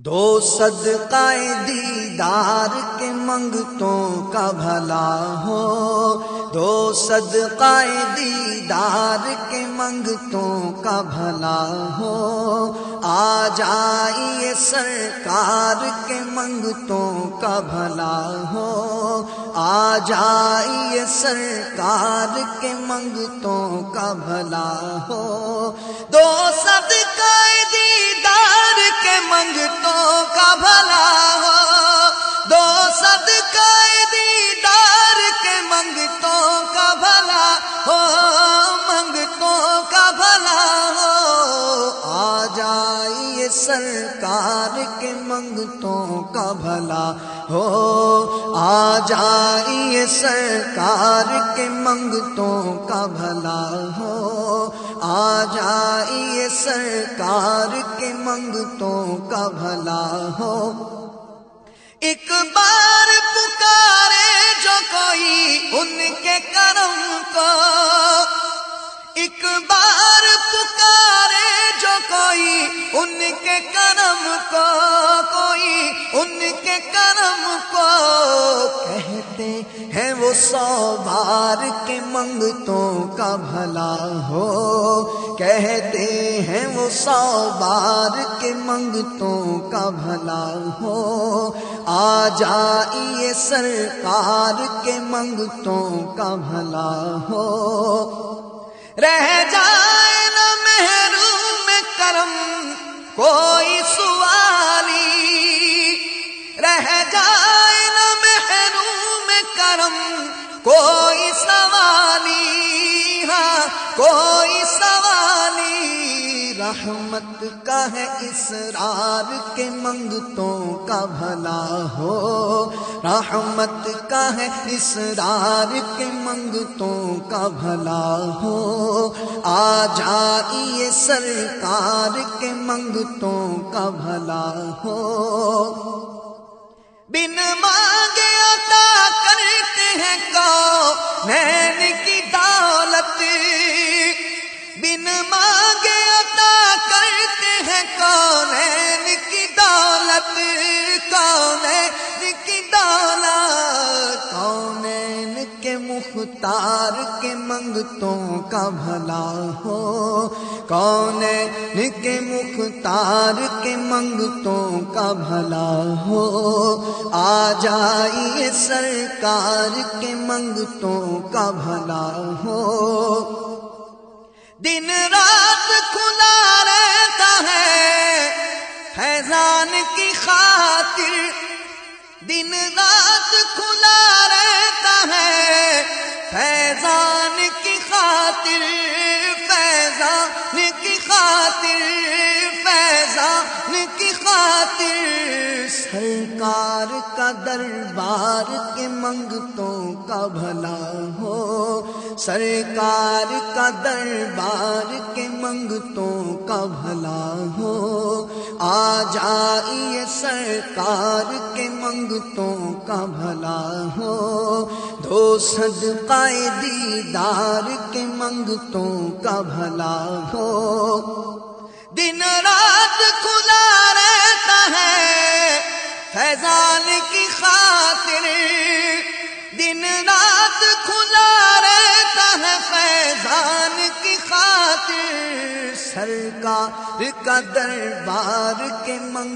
دو صدقہ دیدار کے منگتوں کا بھلا ہو، دو صدقہ دیدار کے منگتوں کا بھلا ہو، آ جائیے سرکار کے منگتوں کا بھلا ہو، آ جائیے سرکار کے منگتوں کا بھلا ہو، دو صدقہ دیدار کے منگتوں کا بھلا ہو، دو صدقہ دیدار کے منگتوں کا بھلا ہو، منگتوں کا بھلا ہو، آ جائیے سرکار کے منگتوں کا بھلا ہو، آ جائیے سرکار کے منگتوں کا بھلا ہو، آ جائیے سرکار کے منگتوں کا بھلا ہو۔ ایک بار پکارے جو کوئی ان کے کرم کو، ایک بار پکارے جو کوئی ان کے کرم کو، کوئی ان کے کرم کو، کہتے ہیں وہ 100 بار کے منگتوں کا بھلا ہو، کہتے ہیں وہ 100 بار کے منگتوں کا بھلا ہو، آ جائیے سرکار کے منگتوں کا بھلا ہو۔ رہ جائے نہ محروم کرم کوئی سوالی، رہ جائے نہ محروم کرم کوئی سوالی، ہاں کوئی سوالی، رحمت کا ہے اسرار کے منگتوں کا بھلا ہو، رحمت کا ہے اسرار کے منگتوں کا بھلا ہو، آ جائیے سرکار کے منگتوں کا بھلا ہو۔ بن مانگے عطا کرتے ہیں کونین کی دولت، بن مانگے عطا کرتے ہیں کونین کی دولت، کونین کی دولت، کونین کے مختار کے منگتوں کا بھلا ہو، کونین کے مختار کے منگتوں کا بھلا ہو، آ جائیے سرکار کے منگتوں کا بھلا ہو۔ دن رات کھلا رہتا ہے فیضان کی خاطر، دن رات کھلا رہتا ہے فیضان کی خاطر، فیضان کی خاطر، فیضان کی خاطر، سرکار کا دربار کے منگتوں کا بھلا ہو، سرکار کا دربار کے منگتوں کا بھلا ہو، آ جائیے سرکار کے منگتوں کا بھلا ہو، دو صدقہ دیدار کے منگتوں کا بھلا ہو۔ دن رات کھلا رہتا ہے فیضان کی خاطر، دن رات کھلا رہتا ہے فیضان کی خاطر، سرکار کا دربار کے منگتوں